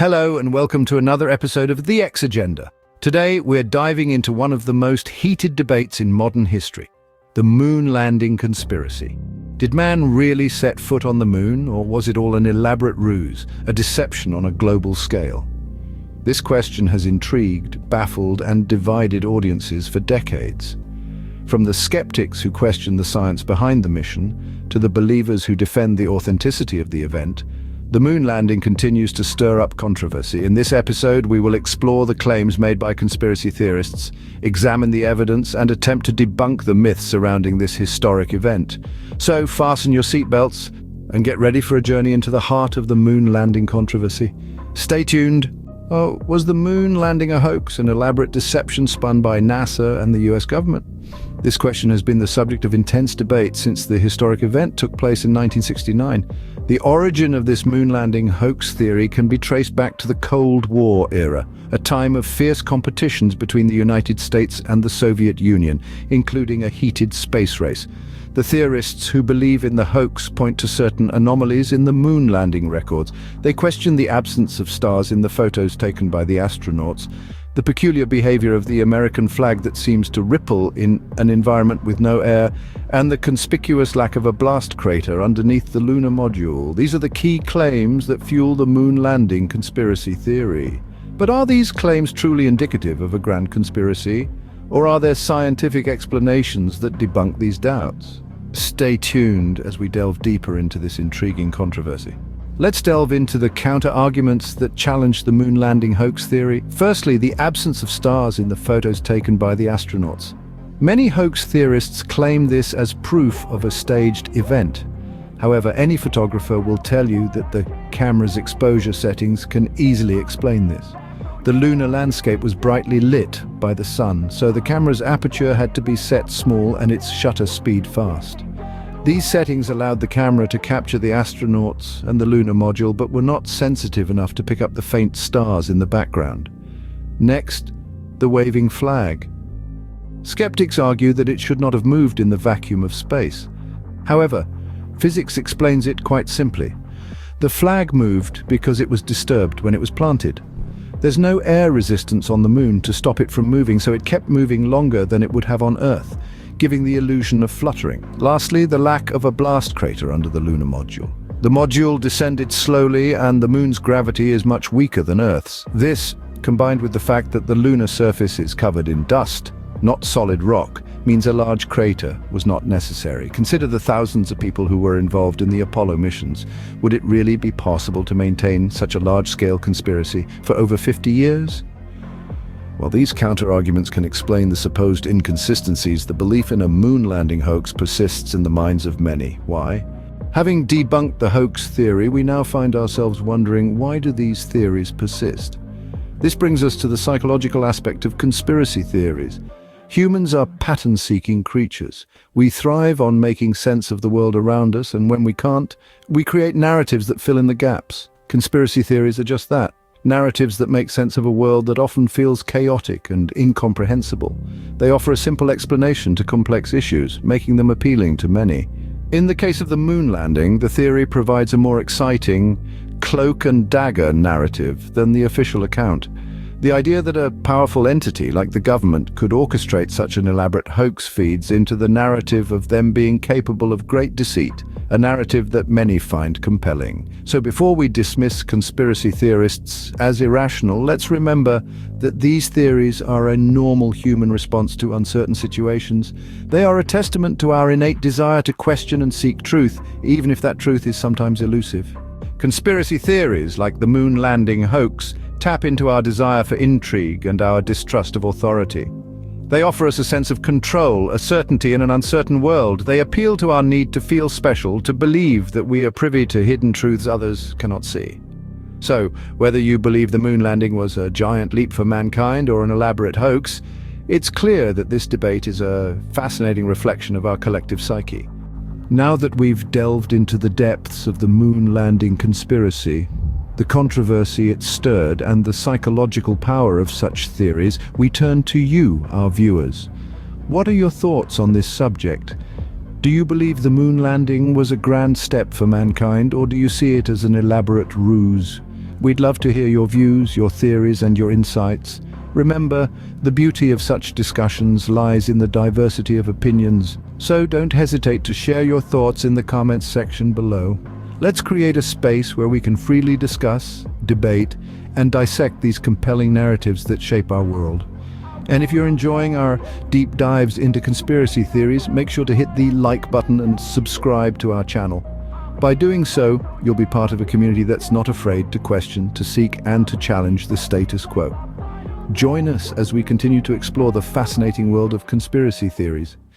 Hello and welcome to another episode of The X Agenda. Today we're diving into one of the most heated debates in modern history, the moon landing conspiracy. Did man really set foot on the moon, or was it all an elaborate ruse, a deception on a global scale? This question has intrigued, baffled, and divided audiences for decades. From the skeptics who question the science behind the mission, to the believers who defend the authenticity of the event, the moon landing continues to stir up controversy. In this episode, we will explore the claims made by conspiracy theorists, examine the evidence, and attempt to debunk the myths surrounding this historic event. So, fasten your seatbelts and get ready for a journey into the heart of the moon landing controversy. Stay tuned. Oh, was the moon landing a hoax, an elaborate deception spun by NASA and the US government? This question has been the subject of intense debate since the historic event took place in 1969. The origin of this moon landing hoax theory can be traced back to the Cold War era, a time of fierce competitions between the United States and the Soviet Union, including a heated space race. The theorists who believe in the hoax point to certain anomalies in the moon landing records. They question the absence of stars in the photos taken by the astronauts, the peculiar behavior of the American flag that seems to ripple in an environment with no air, and the conspicuous lack of a blast crater underneath the lunar module. These are the key claims that fuel the moon landing conspiracy theory. But are these claims truly indicative of a grand conspiracy, or are there scientific explanations that debunk these doubts? Stay tuned as we delve deeper into this intriguing controversy. Let's delve into the counter-arguments that challenge the moon landing hoax theory. Firstly, the absence of stars in the photos taken by the astronauts. Many hoax theorists claim this as proof of a staged event. However, any photographer will tell you that the camera's exposure settings can easily explain this. The lunar landscape was brightly lit by the sun, so the camera's aperture had to be set small and its shutter speed fast. These settings allowed the camera to capture the astronauts and the lunar module, but were not sensitive enough to pick up the faint stars in the background. Next, the waving flag. Skeptics argue that it should not have moved in the vacuum of space. However, physics explains it quite simply. The flag moved because it was disturbed when it was planted. There's no air resistance on the moon to stop it from moving, so it kept moving longer than it would have on Earth, giving the illusion of fluttering. Lastly, the lack of a blast crater under the lunar module. The module descended slowly, and the moon's gravity is much weaker than Earth's. This, combined with the fact that the lunar surface is covered in dust, not solid rock, means a large crater was not necessary. Consider the thousands of people who were involved in the Apollo missions. Would it really be possible to maintain such a large-scale conspiracy for over 50 years? While these counter-arguments can explain the supposed inconsistencies, the belief in a moon landing hoax persists in the minds of many. Why? Having debunked the hoax theory, we now find ourselves wondering, why do these theories persist? This brings us to the psychological aspect of conspiracy theories. Humans are pattern-seeking creatures. We thrive on making sense of the world around us, and when we can't, we create narratives that fill in the gaps. Conspiracy theories are just that. Narratives that make sense of a world that often feels chaotic and incomprehensible. They offer a simple explanation to complex issues, making them appealing to many. In the case of the moon landing, the theory provides a more exciting, cloak and dagger narrative than the official account. The idea that a powerful entity like the government could orchestrate such an elaborate hoax feeds into the narrative of them being capable of great deceit, a narrative that many find compelling. So before we dismiss conspiracy theorists as irrational, let's remember that these theories are a normal human response to uncertain situations. They are a testament to our innate desire to question and seek truth, even if that truth is sometimes elusive. Conspiracy theories, like the moon landing hoax, tap into our desire for intrigue and our distrust of authority. They offer us a sense of control, a certainty in an uncertain world. They appeal to our need to feel special, to believe that we are privy to hidden truths others cannot see. So, whether you believe the moon landing was a giant leap for mankind or an elaborate hoax, it's clear that this debate is a fascinating reflection of our collective psyche. Now that we've delved into the depths of the moon landing conspiracy, the controversy it stirred, and the psychological power of such theories, we turn to you, our viewers. What are your thoughts on this subject? Do you believe the moon landing was a grand step for mankind, or do you see it as an elaborate ruse? We'd love to hear your views, your theories, and your insights. Remember, the beauty of such discussions lies in the diversity of opinions, so don't hesitate to share your thoughts in the comments section below. Let's create a space where we can freely discuss, debate, and dissect these compelling narratives that shape our world. And if you're enjoying our deep dives into conspiracy theories, make sure to hit the like button and subscribe to our channel. By doing so, you'll be part of a community that's not afraid to question, to seek, and to challenge the status quo. Join us as we continue to explore the fascinating world of conspiracy theories.